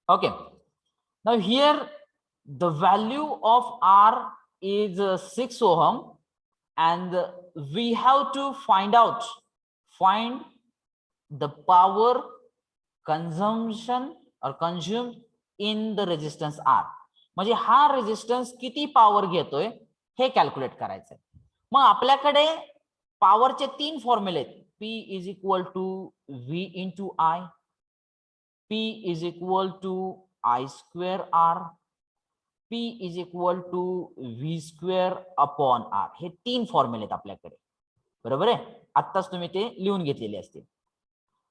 Okay. Now here the value of R is 6 ohm, and we have to find the power consumption or consumed in the resistance R. म्हणजे हा resistance किती power घेतोय हे calculate करायचंय. मग आपल्याकडे पॉवरचे 3 फॉर्म्युले आहेत. P is equal to V into I, P is equal to I square R, P is equal to V square upon R. हे 3 फॉर्म्युले आहेत आपल्याकडे, बरोबर आहे. आत्ताच तुम्ही ते लिहून घेतलेले असतील.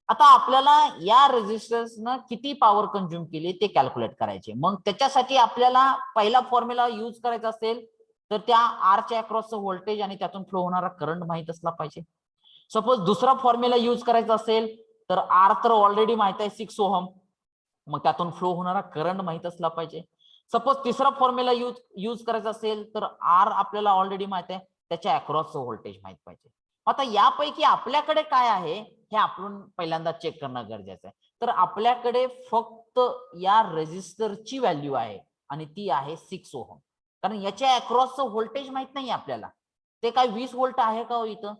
आता आपल्याला या रेजिस्टन्सनं किती पॉवर कंझ्युम केली ते कॅल्क्युलेट करायचे. मग त्याच्यासाठी आपल्याला पहिला फॉर्म्युला यूज करायचा असेल तर त्या आरच्या अक्रॉसचं व्होल्टेज आणि त्यातून फ्लो होणारा करंट माहित असला पाहिजे. सपोज दुसरा फॉर्म्युला यूज करायचा असेल तर आर तर ऑलरेडी माहित आहे 6 ओहम, मग त्यातून फ्लो होणारा करंट माहित असला पाहिजे. सपोज तिसरा फॉर्म्युला यूज करायचा असेल तर आर आपल्याला ऑलरेडी माहित आहे, त्याच्या अक्रॉसचं व्होल्टेज माहित पाहिजे. आता यापैकी आपल्याकडे काय आहे हे आपण पहिल्यांदा चेक करणं गरजेचं आहे. तर आपल्याकडे फक्त या रेजिस्टरची व्हॅल्यू आहे आणि ती आहे 6 ओहम. कारण याच्या अक्रॉसचं व्होल्टेज माहित नाही आपल्याला. ते काय 20 व्होल्ट आहे का हो इथं?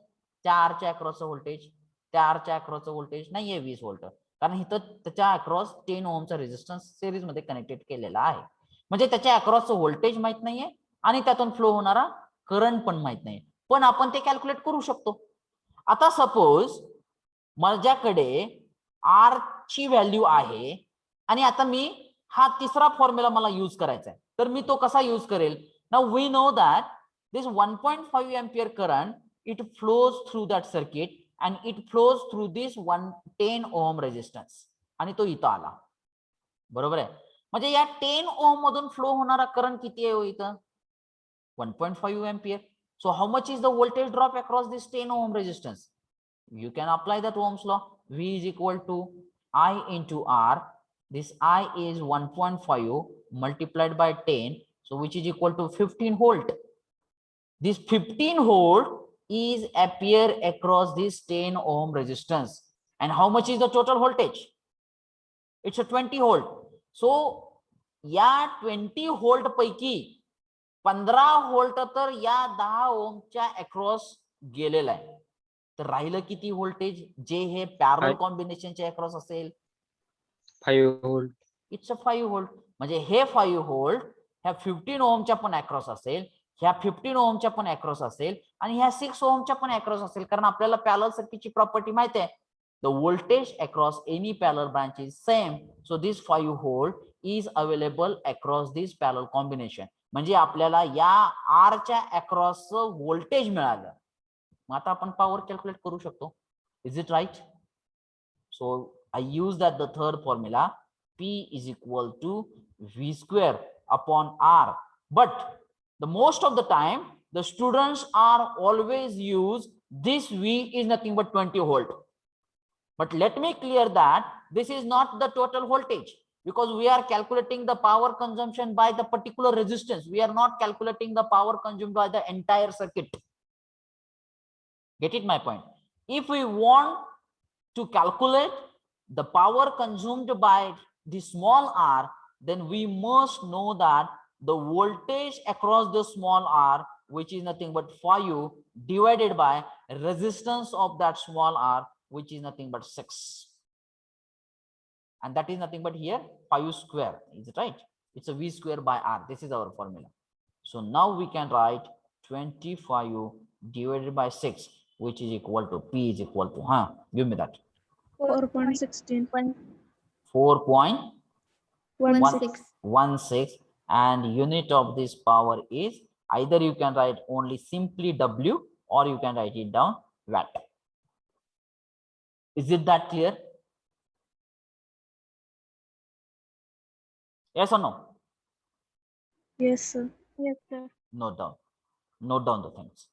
त्या आरच्या अक्रॉसचं व्होल्टेज, त्या आरच्या अक्रॉसचं व्होल्टेज नाहीये 20 व्होल्ट, कारण इथं त्याच्या अक्रॉस 10 ओहमचा रेजिस्टन्स सिरीज मध्ये कनेक्टेड केलेला आहे. म्हणजे त्याच्या अक्रॉसचं व्होल्टेज माहित नाहीये आणि त्यातून फ्लो होणारा करंट पण माहित नाही, पण आपण ते कॅल्क्युलेट करू शकतो. आता सपोज माझ्याकडे आर ची व्हॅल्यू आहे आणि आता मी हा तिसरा फॉर्म्युला मला यूज करायचा आहे, तर मी तो कसा यूज करेल? Now we know that this 1.5 ampere current it flows through that circuit and it flows through this 10 ohm resistance, आणि तो इथं आला, बरोबर आहे. म्हणजे या 10 ओहम मधून फ्लो होणारा करंट किती आहे हो इथं? 1.5 ampere. So how much is the voltage drop across this 10 ohm resistance? You can apply that Ohm's law. V is equal to I into R. This I is 1.5 multiplied by 10, so which is equal to 15 volt. This 15 volt is appear across this 10 ohm resistance. And how much is the total voltage? It's a 20 volt. So या 20 volt पैकी 15 volt तर या 10 ओमच्या across गेलेला आहे. तर राहिलं किती voltage जे हे parallel कॉम्बिनेशनच्या across असेल? 5 व्होल्ट. It's a 5 volt. म्हणजे हे 5 व्होल्ट ह्या 15 ओमच्या पण अक्रॉस असेल, ह्या 15 ओमच्या पण अक्रॉस असेल आणि ह्या 6 ओमच्या पण अक्रॉस असेल, कारण आपल्याला पॅरलल सर्किटची प्रॉपर्टी माहिती आहे. The voltage across any parallel branch is same, so this 5 volt is available across this parallel combination. म्हणजे आपल्याला या आरच्या अक्रॉसचं व्होल्टेज मिळालं. मग आता आपण पॉवर कॅल्क्युलेट करू शकतो. Is it right? So I use that the third formula, P is equal to V square upon R. But the most of the time the students are always use this V is nothing but 20 volt. But let me clear that this is not the total voltage, because we are calculating the power consumption by the particular resistance. We are not calculating the power consumed by the entire circuit. Get it my point? If we want to calculate the power consumed by the small r, then we must know that the voltage across the small r, which is nothing but 5 divided by resistance of that small r, which is nothing but 6, and that is nothing but here 5 square. Is it right? It's a V square by R. This is our formula. So now we can write 25 divided by 6, which is equal to P is equal to, give me that, 4.16. 4.16, and unit of this power is, either you can write only simply W or you can write it down watt. Is it that clear? Yes or no? Yes, sir. Yes, sir. Note down the things.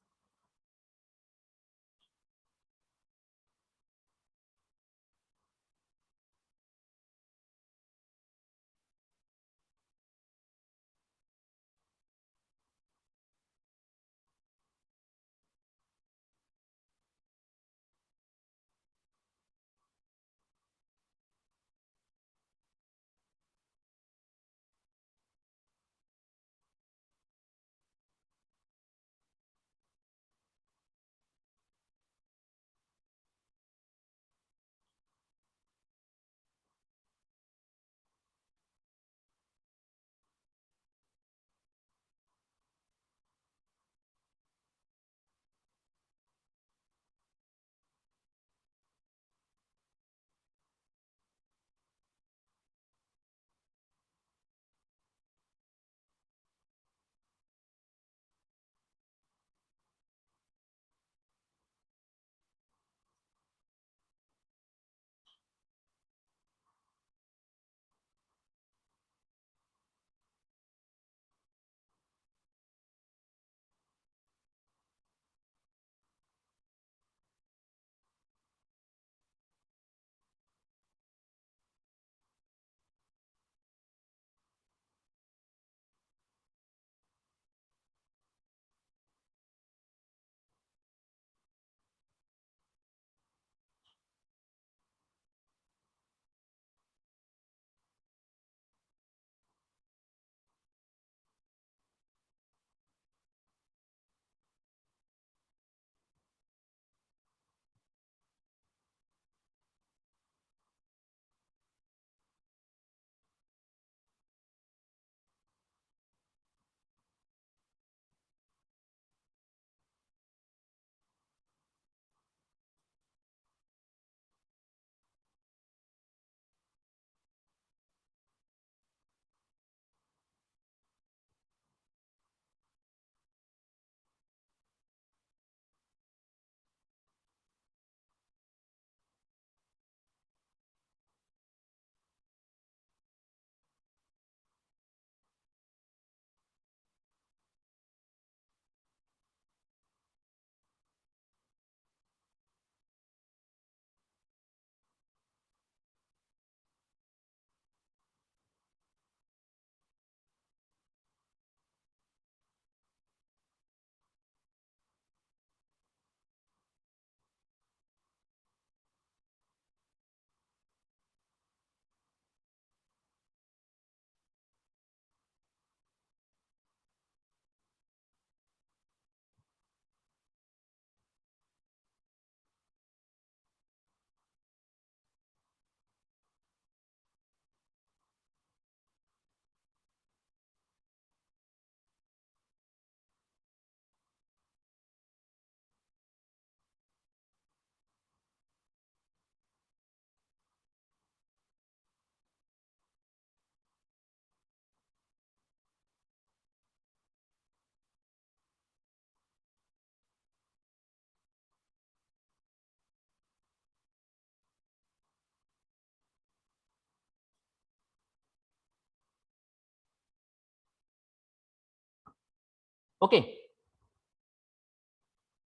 Okay.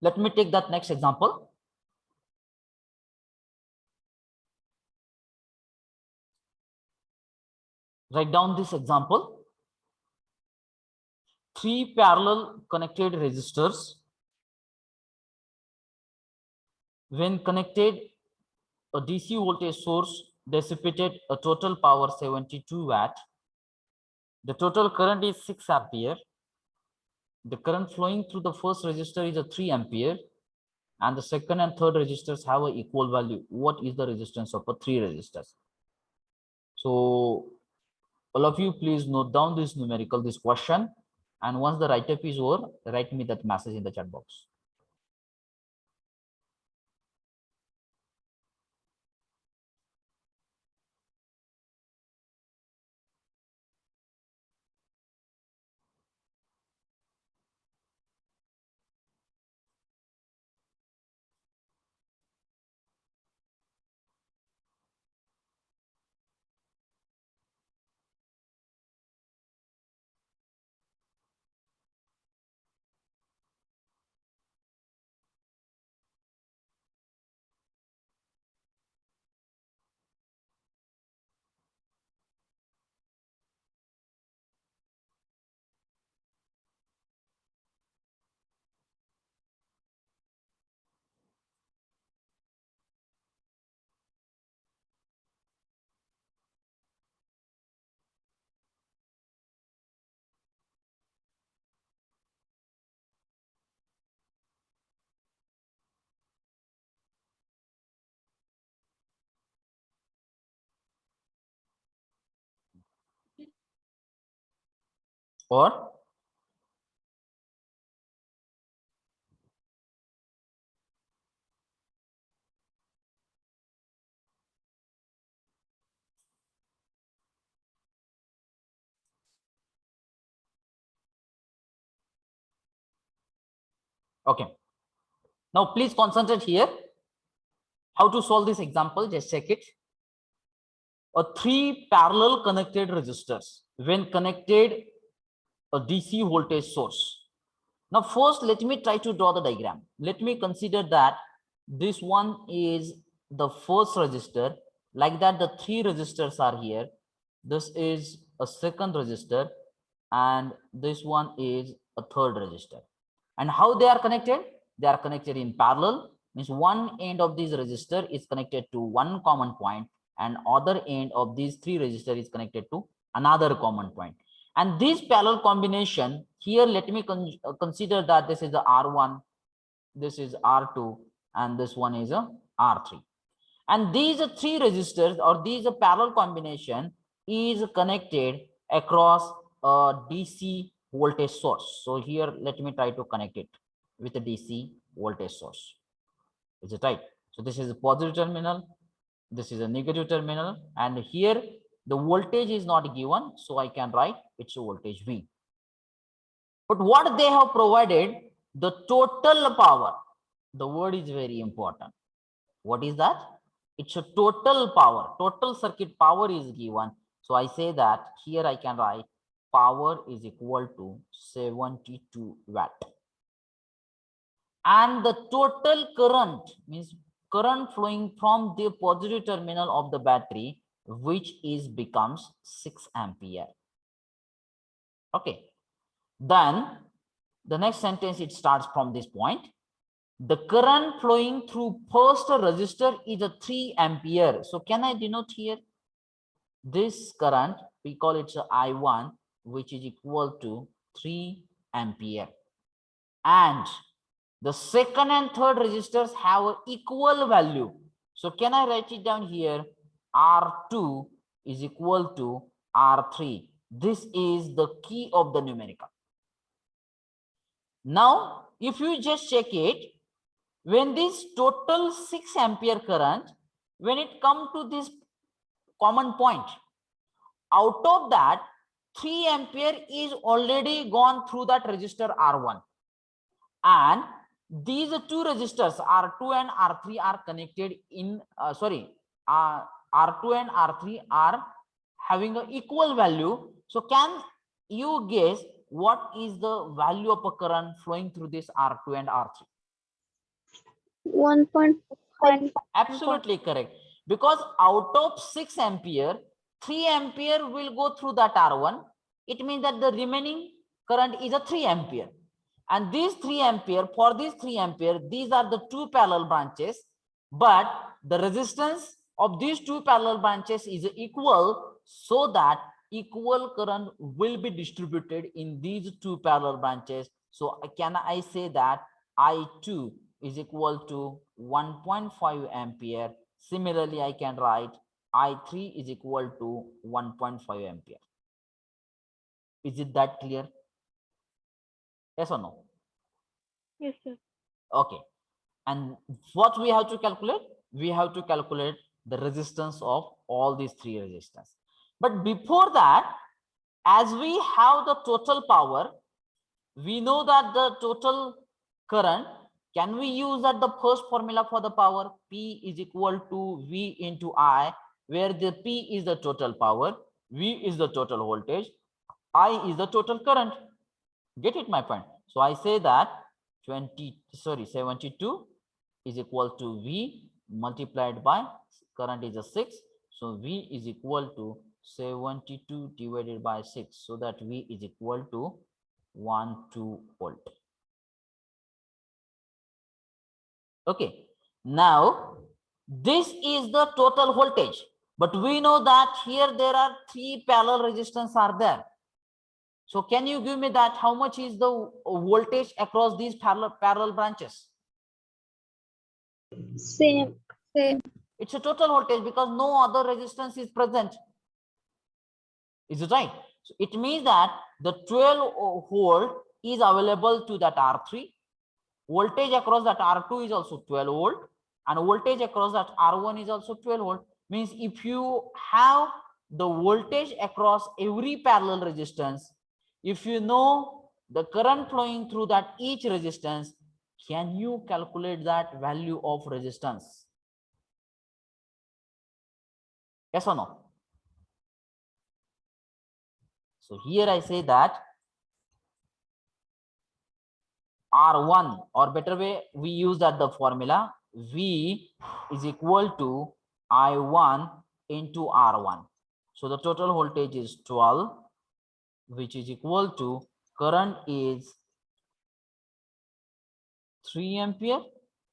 Let me take that next example. Write down this example. 3 parallel connected resistors, when connected, a DC voltage source dissipated a total power 72 watt. The total current is 6 ampere. The current flowing through the first resistor is a 3 ampere, and the second and third resistors have an equal value. What is the resistance of a 3 resistors? So all of you please note down this numerical, this question, and once the write up is over, write me that message in the chat box. Or okay, now please concentrate here. How to solve this example? Just check it. A 3 parallel connected resistors, when connected, a DC voltage source. Now first let me try to draw the diagram. Let me consider that this one is the first resistor, like that the 3 resistors are here. This is a second resistor, and this one is a third resistor. And how they are connected? They are connected in parallel, means one end of this resistor is connected to one common point, and other end of these 3 resistor is connected to another common point. And this parallel combination here, let me consider that this is the R1, this is R2, and this one is a R3. And these 3 resistors, or these parallel combination, is connected across a DC voltage source. So here let me try to connect it with a DC voltage source. Is it right? So this is a positive terminal, this is a negative terminal, and here the voltage is not given, so I can write it's a voltage V. But what they have provided, the total power, the word is very important. What is that? It's a total power, total circuit power is given. So I say that here I can write power is equal to 72 watt. And the total current, means current flowing from the positive terminal of the battery, which is becomes 6 ampere. Okay. Then the next sentence, it starts from this point. The current flowing through first resistor is a 3 ampere. So can I denote here? This current, we call it I1, which is equal to 3 ampere. And the second and third resistors have an equal value. So can I write it down here? R2 is equal to R3. This is the key of the numerical. Now, if you just check it, when this total 6 ampere current, when it come to this common point, out of that 3 ampere is already gone through that resistor R1, and these 2 resistors R2 and R3 are connected in R2 and R3 are having an equal value. So can you guess what is the value of a current flowing through this R2 and R3? 1.5. Absolutely correct. Because out of 6 ampere, 3 ampere will go through that R1. It means that the remaining current is a 3 ampere. And these 3 ampere, for these 3 ampere, these are the two parallel branches. But the resistance of these two parallel branches is equal, so that equal current will be distributed in these two parallel branches. So can I say that I2 is equal to 1.5 ampere. Similarly, I can write I3 is equal to 1.5 ampere. Is it that clear? Yes or no? Yes, sir. Okay. And what we have to calculate? We have to calculate the resistance of all these three resistors. But before that, as we have the total power, we know that the total current, can we use that the first formula for the power? P is equal to V into I, where the P is the total power, V is the total voltage, I is the total current. Get it, my friend? So I say that 72 is equal to V multiplied by current is a 6. So V is equal to 72 divided by 6. So that V is equal to 12 volt. Okay. Now, this is the total voltage. But we know that here there are 3 parallel resistance are there. So can you give me that how much is the voltage across these parallel branches? Same. It's a total voltage because no other resistance is present. Is it right? So it means that the 12 volt is available to that R3. Voltage across that R2 is also 12 volt, and voltage across that R1 is also 12 volt. Means if you have the voltage across every parallel resistance, if you know the current flowing through that each resistance, can you calculate that value of resistance? Yes or no? So here I say that R1, or better way, we use that the formula V is equal to I1 into R1. So the total voltage is 12, which is equal to current is 3 ampere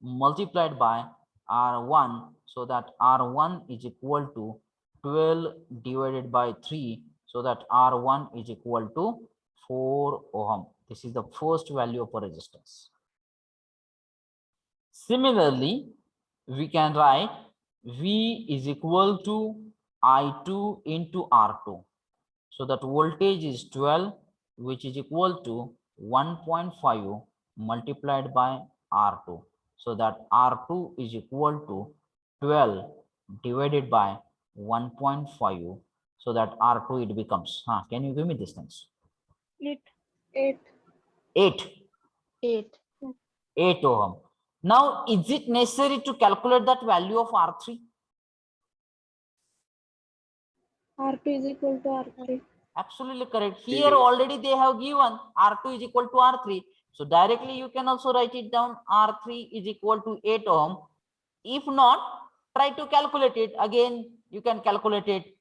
multiplied by R1. So that R1 is equal to 12 divided by 3. So that R1 is equal to 4 ohm. This is the first value of a resistance. Similarly, we can write V is equal to I2 into R2. So that voltage is 12, which is equal to 1.5 multiplied by R2. So that R2 is equal to 12 divided by 1.5. So that R2 it becomes, can you give me this things? 8. 8 ohm. Now, is it necessary to calculate that value of R3? R2 is equal to R3. Absolutely correct. Here already they have given R2 is equal to R3. So directly you can also write it down. R3 is equal to 8 ohm. If not, try to calculate it. Again, you can calculate it.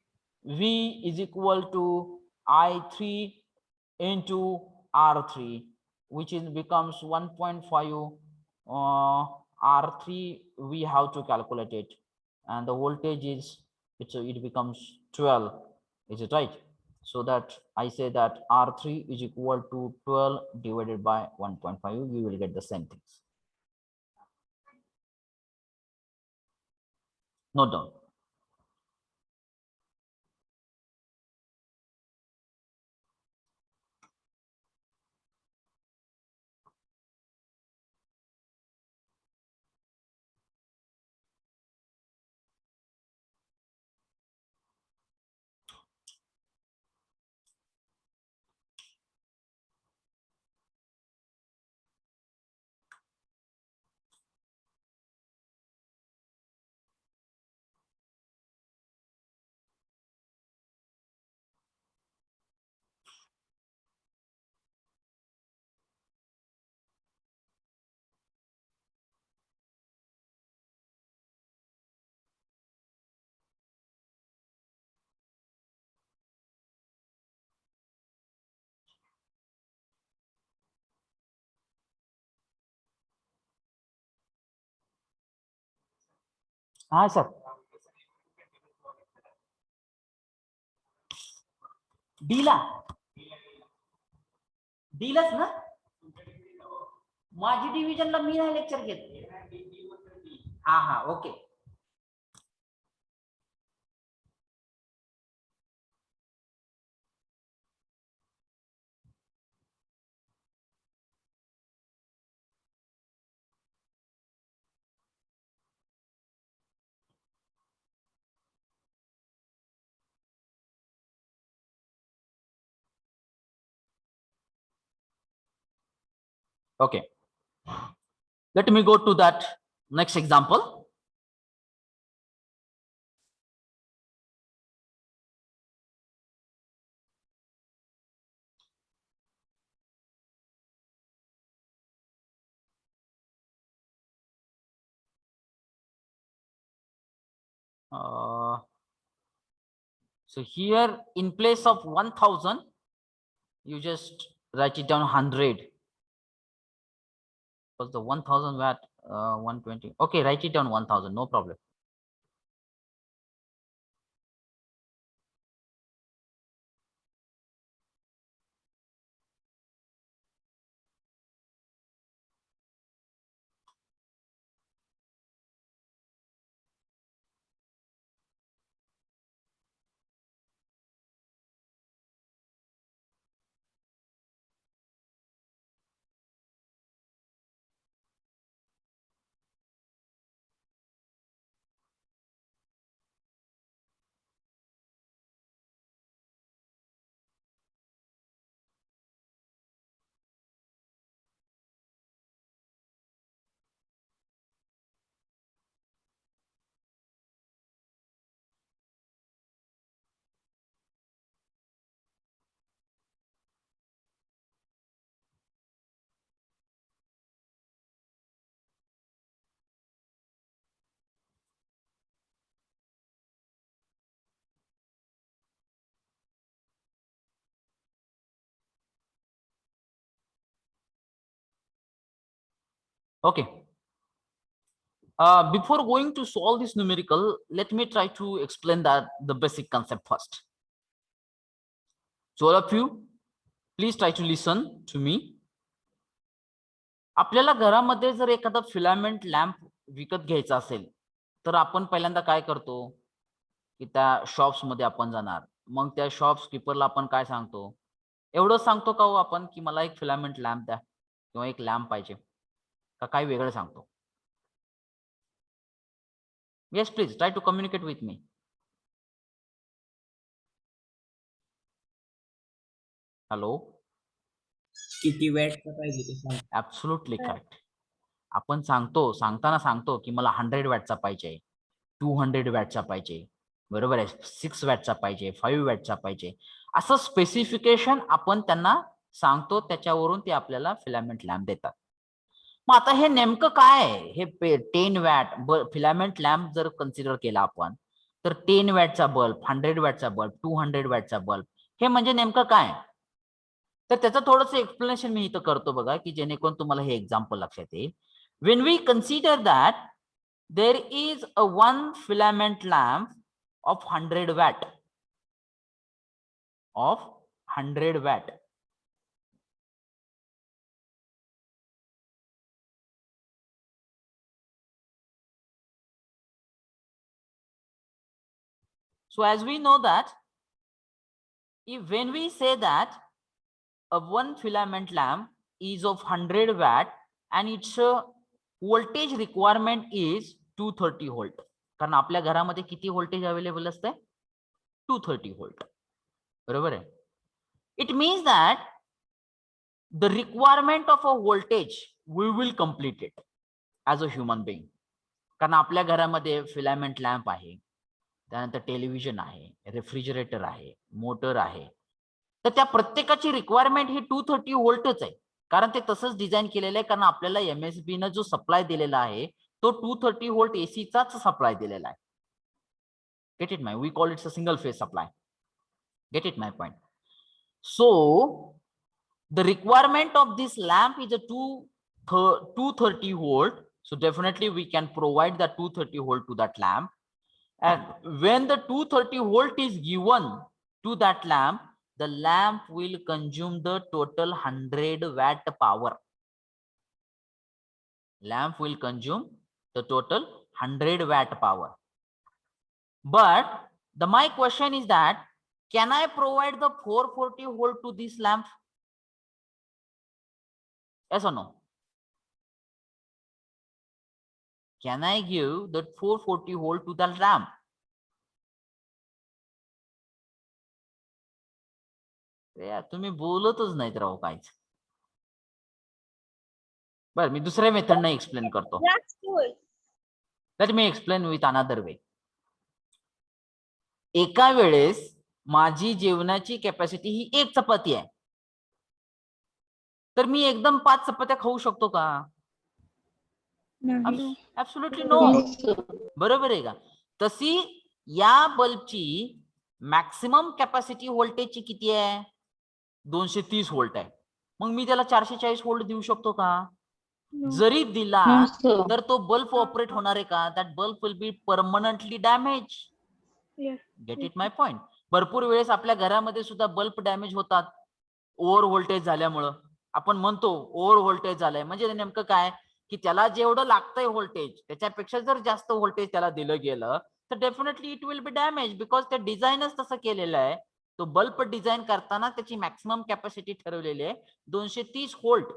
V is equal to I3 into R3, which is becomes 1.5. R3 we have to calculate it, and the voltage is it becomes 12. Is it right? So that I say that R3 is equal to 12 divided by 1.5. You will get the same things. Note down. हा sir, डीला डीलाच ना, माझी डिव्हिजनला मी नाही lecture घेत. हा हा okay. Okay, let me go to that next example. So here in place of 1000, you just write it down 100. Because the 1000 watt 120. Okay, write it down 1000, no problem. Okay. Before going to solve this numerical, let me try to explain that the basic concept first. So all of you, please try to listen to me. आपल्याला घरामध्ये जर एखादा filament lamp विकत घ्यायचा असेल तर आपण पहिल्यांदा काय करतो की त्या शॉप्स मध्ये आपण जाणार, मग त्या शॉप कीपरला आपण काय सांगतो, एवढं सांगतो का हो आपण की मला एक फिलामेंट लॅम्प द्या किंवा एक लॅम्प पाहिजे, का काय वेगळं सांगतो? Yes please try to communicate with me. Hello, किती वॅटचा पाहिजे ते सांग. Absolutely correct. आपण सांगतो की मला 100 वॅटचा पाहिजे, 200 वॅटचा पाहिजे, बरोबर आहे, 6 वॅटचा पाहिजे, 5 वॅटचा पाहिजे, असं स्पेसिफिकेशन आपण त्यांना सांगतो, त्याच्यावरून ते आपल्याला फिलामेंट लॅम्प देतात. मग आता हे नेमकं काय आहे? हे 10 वॅट फिलामेंट लॅम्प जर कन्सिडर केला आपण तर 10 वॅटचा बल्ब, 100 वॅटचा बल्ब, 200 वॅटचा बल्ब, हे म्हणजे नेमकं काय? तर त्याचं थोडंसं एक्सप्लेनेशन मी इथं करतो बघा, की जेणेकरून तुम्हाला हे एक्झाम्पल लक्षात येईल. When we consider that there is a one filament lamp of 100 watt, of 100 watt. So as we know that if when we say that a one filament lamp is of 100 watt and its voltage requirement is 230 volt, कारण आपल्या घरामध्ये किती voltage available असते? 230 volt, बरोबर आहे. It means that the requirement of a voltage we will complete it as a human being, कारण आपल्या घरामध्ये फिलामेंट लॅम्प आहे, त्यानंतर टेलिव्हिजन आहे, रेफ्रिजरेटर आहे, मोटर आहे, तर त्या प्रत्येकाची रिक्वायरमेंट ही 230 व्होल्टच आहे, कारण ते तसंच डिझाईन केलेलं आहे, कारण आपल्याला MSB न जो सप्लाय दिलेला आहे तो 230 व्होल्ट एसीचाच सप्लाय दिलेला आहे. Get it my, we call it's a single phase supply. Get it my point. So the requirement of this lamp is a 230 volt So definitely we can provide the 230 volt to that lamp. And when the 230 volt is given to that lamp, the lamp will consume the total 100 watt power. Lamp will consume the total 100 watt power. But my question is that, can I provide the 440 volt to this lamp? Yes or no? Can I give that 440 volt to the lamp? तुम्ही बोलतच नाहीत राव काहीच. बरं, मी दुसऱ्या मेथडने explain करतो. Let me explain with another way. एका वेळेस माझी जेवणाची कॅपॅसिटी ही 1 चपाती आहे, तर मी एकदम 5 चपात्या खाऊ शकतो का? नाही. Absolutely no. बरोबर आहे का? तशी या बल्बची मॅक्सिमम कॅपॅसिटी व्होल्टेजची किती आहे? 230 व्होल्ट आहे. मग मी त्याला 440 व्होल्ट देऊ शकतो का? जरी दिला तर तो बल्ब ऑपरेट होणार आहे का? That bulb will be permanently damage. Gate it my point. भरपूर वेळेस आपल्या घरामध्ये सुद्धा बल्ब डॅमेज होतात ओव्हर व्होल्टेज झाल्यामुळं. आपण म्हणतो ओव्हर व्होल्टेज झालंय, म्हणजे नेमकं काय की त्याला जेवढं लागतंय व्होल्टेज त्याच्यापेक्षा जर जास्त व्होल्टेज त्याला दिलं गेलं तर definitely it will be damage, because ते डिझाईनच तसं केलेलं आहे. तो बल्ब डिझाईन करताना त्याची मॅक्सिमम कॅपॅसिटी ठरवलेली आहे 230 व्होल्ट.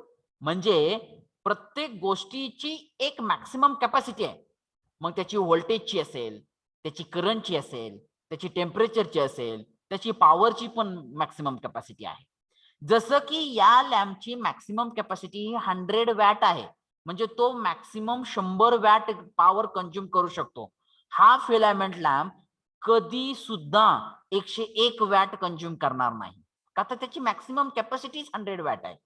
म्हणजे प्रत्येक गोष्टीची एक मॅक्सिमम कॅपॅसिटी आहे. मग त्याची व्होल्टेजची असेल, त्याची करंटची असेल, त्याची टेम्परेचरची असेल, त्याची पॉवरची पण मॅक्सिमम कॅपॅसिटी आहे. जसं की या लॅम्पची मॅक्सिमम कॅपॅसिटी 100 वॅट आहे, म्हणजे तो मॅक्सिमम 100 वॅट पॉवर कंझ्युम करू शकतो. हा फिलामेंट लॅम्प कधी सुद्धा 101 वॅट कंझ्युम करणार नाही, का तर त्याची मॅक्सिमम कॅपॅसिटी 100 वॅट आहे.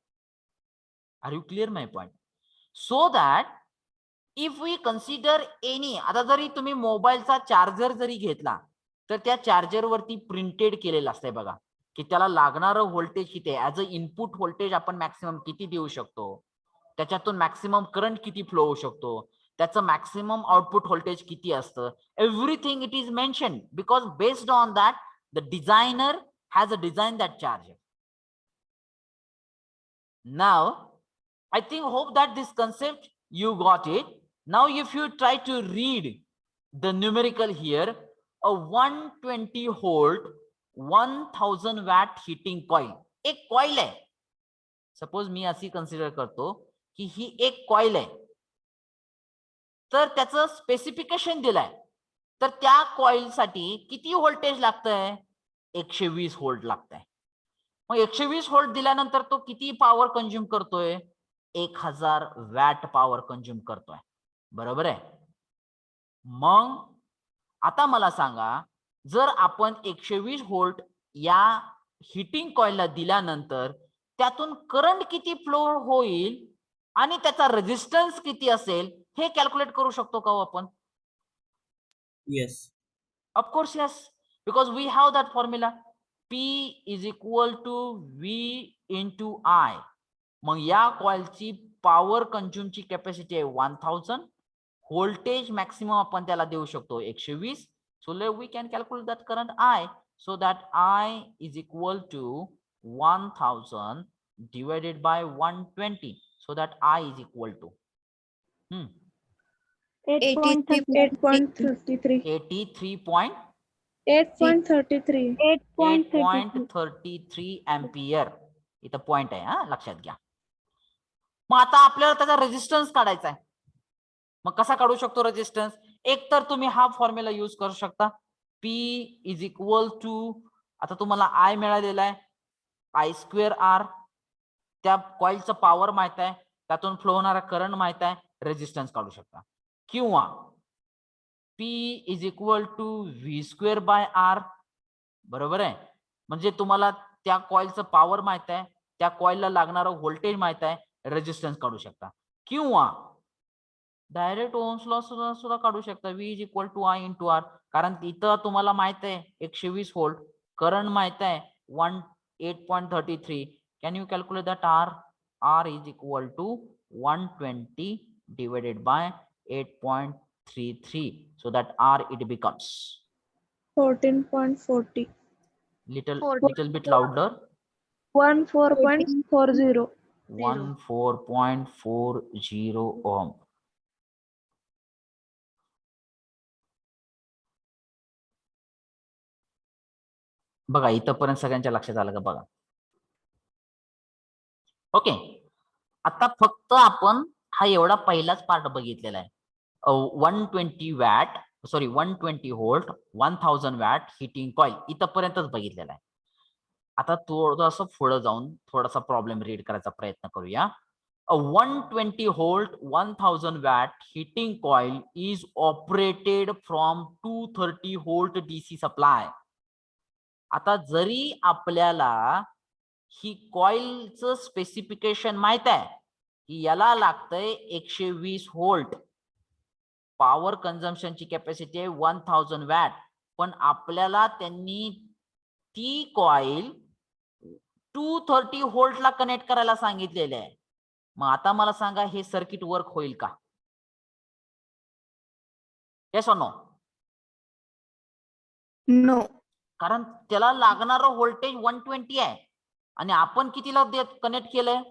Are you clear my point? So that if we consider any, आता जरी तुम्ही मोबाईलचा चार्जर जरी घेतला तर त्या चार्जर वरती प्रिंटेड केलेलं असतंय बघा की त्याला लागणारं व्होल्टेज किती आहे. ऍज अ इनपुट व्होल्टेज आपण मॅक्सिमम किती देऊ शकतो, त्याच्यातून मॅक्सिमम करंट किती फ्लो होऊ शकतो, त्याचं मॅक्सिमम आउटपुट व्होल्टेज किती असतं. Everything it is mention because based on that the designer has a design that charger. Now I think hope that this concept you got it. Now if you try to read the numerical here, a 120 volt 1000 watt heating coil, एक coil आहे. Suppose मी अशी consider करतो की ही एक coil आहे, तर त्याचं specification दिलंय, तर त्या कॉइल साठी किती व्होल्टेज लागतंय? 120 व्होल्ट लागतंय. मग 120 व्होल्ट दिल्यानंतर तो किती पॉवर कंझ्युम करतोय? 1000 वॅट पॉवर कंझ्युम करतोय. बरोबर आहे. मग आता मला सांगा, जर आपण 120 व्होल्ट या हिटिंग कॉइलला दिल्यानंतर त्यातून करंट किती फ्लो होईल आणि त्याचा रेजिस्टन्स किती असेल हे कॅल्क्युलेट करू शकतो का आपण? Yes. Of course yes, because we have that formula P is equal to V into I. मग या कॉइलची पॉवर कंझ्युमची कॅपॅसिटी आहे 1000, व्होल्टेज मॅक्सिमम आपण त्याला देऊ शकतो 120. So we can calculate that current I. So that I is equal to 1000 divided by 120. So that I is equal to 8.33. 8.33 ampere इथं point आहे, हा लक्षात घ्या. मग आता आपल्याला त्याचा रेजिस्टन्स काढायचा आहे. मग कसा काढू शकतो रेजिस्टन्स? एक तर तुम्ही हा फॉर्म्युला यूज करू शकता, P इज इक्वल टू, आता तुम्हाला I मिळालेला आहे I²R. त्या कॉइलचं पॉवर माहित आहे, त्यातून फ्लो होणारा करंट माहित आहे, रेजिस्टन्स काढू शकता. किंवा P is equal to V²R. बरोबर आहे. म्हणजे तुम्हाला त्या कॉइलचं पॉवर माहित आहे, त्या कॉइलला लागणारं व्होल्टेज माहित आहे, रेजिस्टन्स काढू शकता. किंवा डायरेक्ट ओहम्स लॉ सुद्धा काढू शकता, V is equal to I into R. कारण इथं तुम्हाला माहित आहे 120 व्होल्ट, करंट माहित आहे 8.33. Can you calculate that R? R is equal to 120 divided by 8.33. So that R it becomes 14.40. little bit louder. 14.40. 14.40 ohm. बघा इथपर्यंत सगळ्यांच्या लक्षात आलं का बघा. ओके, आता फक्त आपण हा एवढा पहिलाच पार्ट बघितलेला आहे. 120 watt sorry 120 volt 1000 watt heating coil इथपर्यंतच बघितलेला आहे. आता थोडंसं पुढे जाऊन थोडासा प्रॉब्लेम रीड करायचा प्रयत्न करूया. A 120 volt 1000 watt heating coil is operated from 230 volt DC supply. आता जरी आपल्याला ही कॉइलचं स्पेसिफिकेशन माहित आहे की याला लागतंय 120 व्होल्ट, पॉवर कन्झम्पशनची कॅपॅसिटी आहे 1000 वॅट, पण आपल्याला त्यांनी ती कॉइल 230 व्होल्टला कनेक्ट करायला सांगितलेले आहे. मग आता मला सांगा हे सर्किट वर्क होईल का? येस और नो? नो. कारण त्याला लागणारं व्होल्टेज 120 आहे आणि आपण कितीला कनेक्ट केलंय?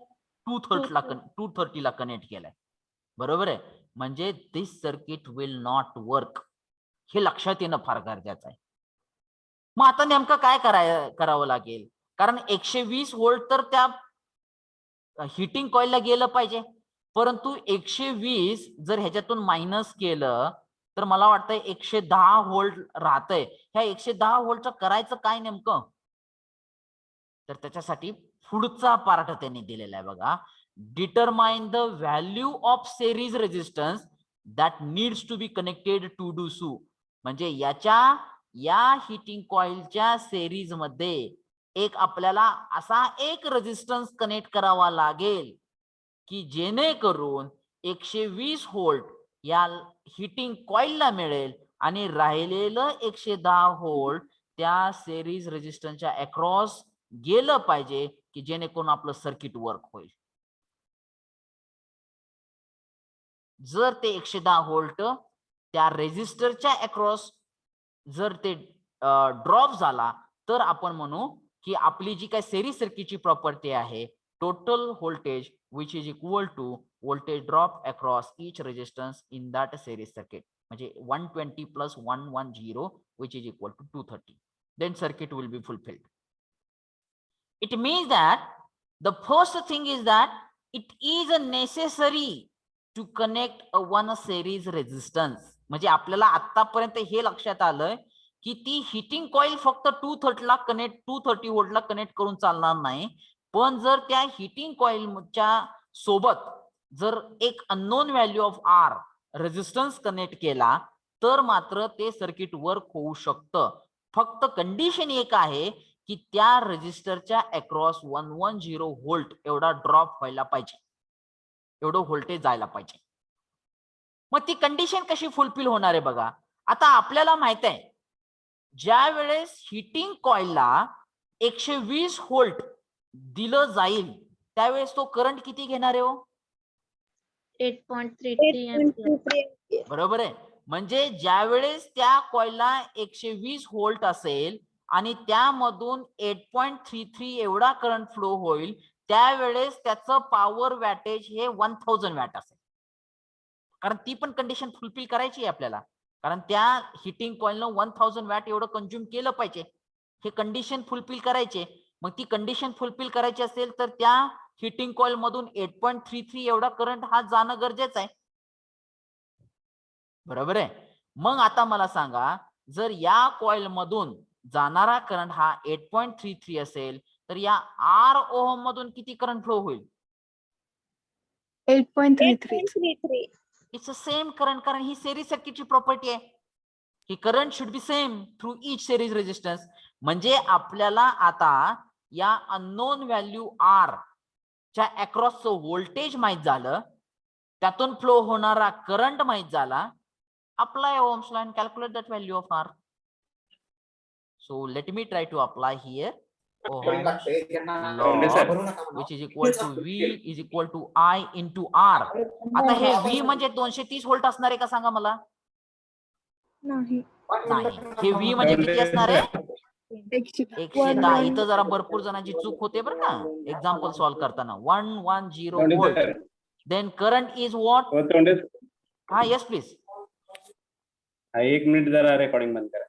230 ला कनेक्ट केलंय. बरोबर आहे. म्हणजे this circuit will not work, हे लक्षात येणं फार गरजेचं आहे. मग आता नेमकं काय करावं लागेल? कारण 120 व्होल्ट तर त्या हिटिंग कॉइलला गेलं पाहिजे, परंतु 120 जर ह्याच्यातून मायनस केलं तर मला वाटतंय 110 व्होल्ट राहतंय. ह्या 110 व्होल्टचं करायचं काय नेमकं? तर त्याच्यासाठी पुढचा पार्ट त्यांनी दिलेला आहे बघा. Determine the value of series resistance that needs to be connected to do so. म्हणजे या हिटिंग कॉइलच्या सेरीज मध्ये एक आपल्याला असा एक रेजिस्टन्स कनेक्ट करावा लागेल की जेणेकरून 120 व्होल्ट या हिटिंग कॉइलला मिळेल आणि राहिलेलं 110 व्होल्ट त्या सेरीज रेजिस्टन्सच्या अक्रॉस गेलं पाहिजे की जेणेकरून आपलं सर्किट वर्क होईल. जर ते 110 व्होल्ट त्या रेजिस्टरच्या अक्रॉस जर ते ड्रॉप झाला तर आपण म्हणू की आपली जी काय सेरीज सर्किटची प्रॉपर्टी आहे, total voltage which is equal to voltage drop across each resistance in that series circuit, म्हणजे 120 plus 110 which is equal to 230. Then circuit will be fulfilled. It means that the first thing is that it is necessary to connect a one series resistance. म्हणजे आपल्याला आतापर्यंत हे लक्षात आलं की ती hitting coil फक्त 230 व्होल्टला connect करून चालणार नाही, पण जर त्या हिटिंग कॉइलच्या सोबत जर एक unknown value of R resistance connect केला तर मात्र ते सर्किट वर्क होऊ शकतं. फक्त कंडिशन एक आहे की त्या रेजिस्टरच्या अक्रॉस 110 व्होल्ट एवढा ड्रॉप व्हायला पाहिजे, एवढं व्होल्टेज जायला पाहिजे. मग ती कंडिशन कशी फुलफिल होणार आहे बघा. आता आपल्याला माहित आहे ज्या वेळेस हिटिंग कॉइलला 120 व्होल्ट दिलं जाईल त्यावेळेस तो करंट किती घेणार आहे हो? 8.33. बरोबर आहे. म्हणजे ज्या वेळेस त्या कॉइलला 120 व्होल्ट असेल आणि त्यामधून 8.33 एवढा करंट फ्लो होईल त्यावेळेस त्याचं पॉवर वॅटेज हे 1000 वॅट असेल. कारण ती पण कंडिशन फुलफिल करायची आहे आपल्याला, कारण त्या हिटिंग कॉइलनं 1000 वॅट एवढं कंझ्युम केलं पाहिजे, हे कंडिशन फुलफिल करायचे. मग ती कंडिशन फुलफिल करायची असेल तर त्या हिटिंग कॉइल मधून 8.33 एवढा करंट हा जाणं गरजेचं आहे. बरोबर आहे. मग आता मला सांगा जर या कॉइल मधून जाणारा करंट हा 8.33 असेल तर या R ओहम मधून किती करंट फ्लो होईल? 8.33. इट्स अ सेम करंट, कारण ही सेरीज सर्किटची प्रॉपर्टी आहे की current should be same through each series resistance. म्हणजे आपल्याला आता या अननोन व्हॅल्यू R च्या अक्रॉसचं व्होल्टेज माहित झालं, त्यातून फ्लो होणारा करंट माहित झाला. Apply Ohm's law and calculate that value of R. So let me try to apply here. ohms Rounded sir. law which is equal to V is equal to I into R. आता हे V म्हणजे 230 volt असणार आहे का सांगा मला? नाही नाही. हे V म्हणजे किती असणार आहे? 110. इथं जरा भरपूर जणांची चूक होते बरं का एक्झाम्पल सॉल्व्ह करताना. 110 volt. Then current is what? हो, तोंडे हा येस प्लीज. हा, 1 मिनिट जरा रेकॉर्डिंग बंद करा.